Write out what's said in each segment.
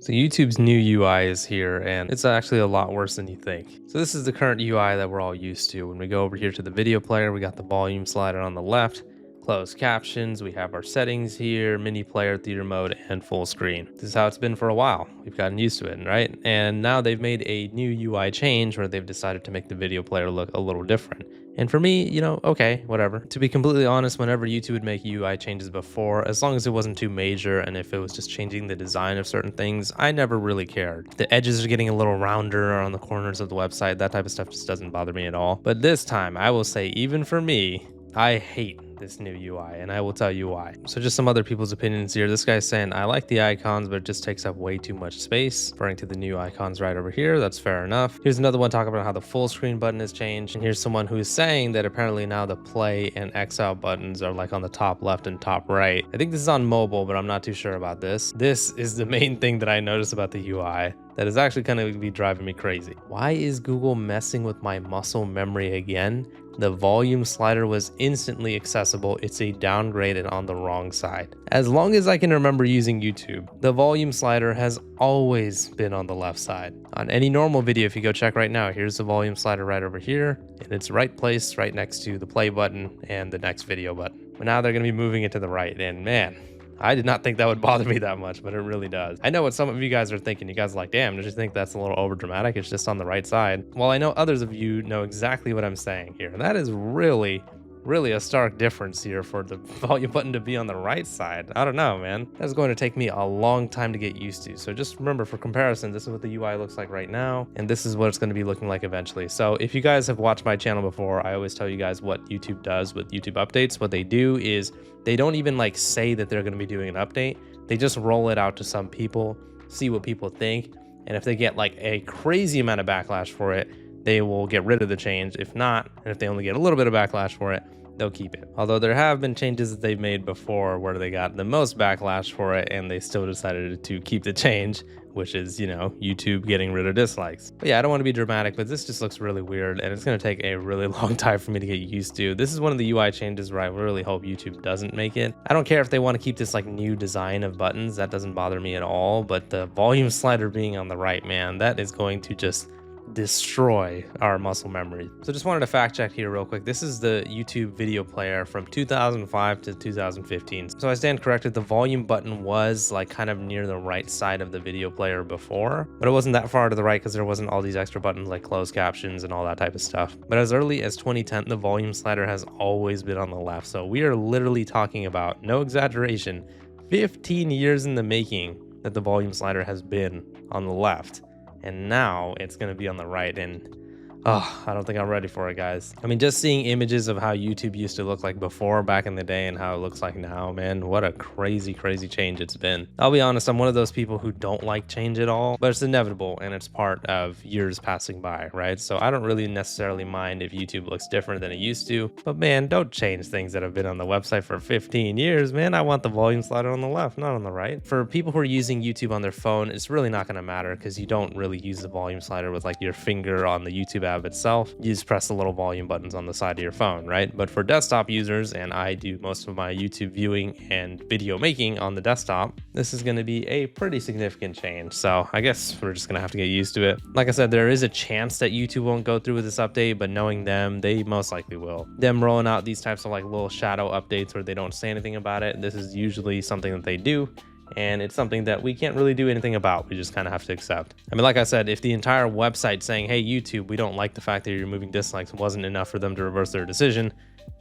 So YouTube's new UI is here, and it's actually a lot worse than you think. So this is the current UI that we're all used to. When we go over here to the video player, we got the volume slider on the left, closed captions, we have our settings here, mini player, theater mode, and full screen. This is how it's been for a while. We've gotten used to it, right? And now they've made a new UI change where they've decided to make the video player look a little different. And for me, okay, whatever. To be completely honest, whenever YouTube would make UI changes before, as long as it wasn't too major and if it was just changing the design of certain things, I never really cared. The edges are getting a little rounder on the corners of the website, that type of stuff just doesn't bother me at all. But this time, I will say, even for me, I hate this new UI, and I will tell you why. So just some other people's opinions here. This guy's saying, I like the icons, but it just takes up way too much space. Referring to the new icons right over here. That's fair enough. Here's another one talking about how the full screen button has changed. And here's someone who's saying that apparently now the play and X out buttons are like on the top left and top right. I think this is on mobile, but I'm not too sure about this. This is the main thing that I noticed about the UI that is actually kind of be driving me crazy. Why is Google messing with my muscle memory again? The volume slider was instantly accessible. It's a downgrade and on the wrong side. As long as I can remember using YouTube, the volume slider has always been on the left side. On any normal video, if you go check right now, here's the volume slider right over here, and it's right place right next to the play button and the next video button. But now they're gonna be moving it to the right, and man, I did not think that would bother me that much, but it really does. I know what some of you guys are thinking. You guys are like, damn, don't you think that's a little over dramatic? It's just on the right side. Well, I know others of you know exactly what I'm saying here. And that is really a stark difference here for the volume button to be on the right side. I don't know, man. That's going to take me a long time to get used to. So just remember, for comparison, this is what the UI looks like right now, and this is what it's going to be looking like eventually. So if you guys have watched my channel before, I always tell you guys what YouTube does with YouTube updates. What they do is they don't even like say that they're going to be doing an update. They just roll it out to some people, see what people think, and if they get like a crazy amount of backlash for it, they will get rid of the change. If not, and if they only get a little bit of backlash for it, they'll keep it. Although there have been changes that they've made before where they got the most backlash for it and they still decided to keep the change, which is, YouTube getting rid of dislikes. But yeah, I don't want to be dramatic, but this just looks really weird and it's going to take a really long time for me to get used to. This is one of the UI changes where I really hope YouTube doesn't make it. I don't care if they want to keep this like new design of buttons. That doesn't bother me at all, but the volume slider being on the right, man, that is going to just destroy our muscle memory. So just wanted to fact check here real quick. This is the YouTube video player from 2005 to 2015. So I stand corrected. The volume button was like kind of near the right side of the video player before, but it wasn't that far to the right because there wasn't all these extra buttons like closed captions and all that type of stuff. But as early as 2010, the volume slider has always been on the left. So we are literally talking about, no exaggeration, 15 years in the making that the volume slider has been on the left. And now it's going to be on the right, and I don't think I'm ready for it, guys. I mean, just seeing images of how YouTube used to look like before back in the day and how it looks like now, man, what a crazy change it's been. I'll be honest, I'm one of those people who don't like change at all, but it's inevitable and it's part of years passing by, right? So I don't really necessarily mind if YouTube looks different than it used to, but man, don't change things that have been on the website for 15 years, man. I want the volume slider on the left, not on the right. For people who are using YouTube on their phone, it's really not going to matter because you don't really use the volume slider with like your finger on the YouTube app itself. You just press the little volume buttons on the side of your phone, right? But for desktop users, and I do most of my YouTube viewing and video making on the desktop, this is going to be a pretty significant change. So I guess we're just going to have to get used to it. Like I said, there is a chance that YouTube won't go through with this update, but knowing them, they most likely will. Them rolling out these types of like little shadow updates where they don't say anything about it, this is usually something that they do. And it's something that we can't really do anything about. We just kind of have to accept. I mean, like I said, if the entire website saying, hey, YouTube, we don't like the fact that you're removing dislikes wasn't enough for them to reverse their decision,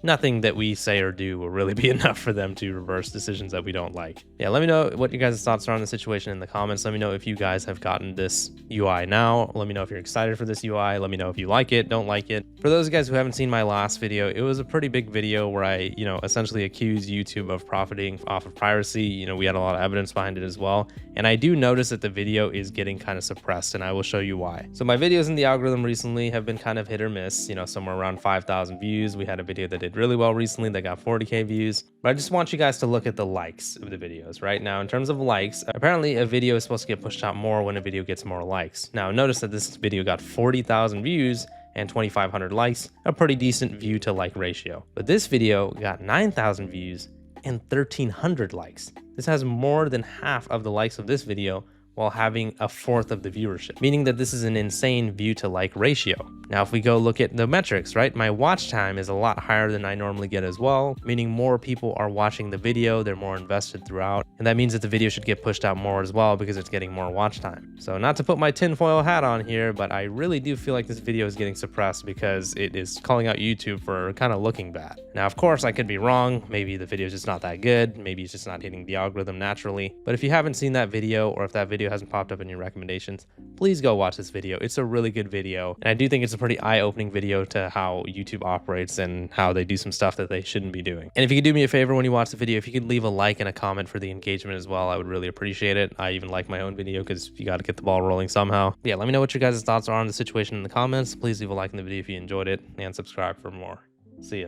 nothing that we say or do will really be enough for them to reverse decisions that we don't like. Yeah, let me know what you guys' thoughts are on the situation in the comments. Let me know if you guys have gotten this UI now. Let me know if you're excited for this UI. Let me know if you like it, don't like it. For those of you guys who haven't seen my last video, it was a pretty big video where I, essentially accused YouTube of profiting off of piracy. We had a lot of evidence behind it as well. And I do notice that the video is getting kind of suppressed, and I will show you why. So my videos in the algorithm recently have been kind of hit or miss, somewhere around 5,000 views. We had a video that did really well recently that got 40K views. But I just want you guys to look at the likes of the videos right now. In terms of likes, apparently a video is supposed to get pushed out more when a video gets more likes. Now notice that this video got 40,000 views and 2,500 likes, a pretty decent view to like ratio. But this video got 9,000 views and 1,300 likes. This has more than half of the likes of this video while having a fourth of the viewership, meaning that this is an insane view to like ratio. Now, if we go look at the metrics, right, my watch time is a lot higher than I normally get as well, meaning more people are watching the video, they're more invested throughout, and that means that the video should get pushed out more as well because it's getting more watch time. So not to put my tinfoil hat on here, but I really do feel like this video is getting suppressed because it is calling out YouTube for kind of looking bad. Now, of course, I could be wrong. Maybe the video is just not that good. Maybe it's just not hitting the algorithm naturally. But if you haven't seen that video, or if that video hasn't popped up in your recommendations, please go watch this video. It's a really good video. And I do think it's a pretty eye-opening video to how YouTube operates and how they do some stuff that they shouldn't be doing. And if you could do me a favor when you watch the video, if you could leave a like and a comment for the engagement as well, I would really appreciate it. I even like my own video because you got to get the ball rolling somehow. Yeah, let me know what your guys' thoughts are on the situation in the comments. Please leave a like in the video if you enjoyed it and subscribe for more. See ya.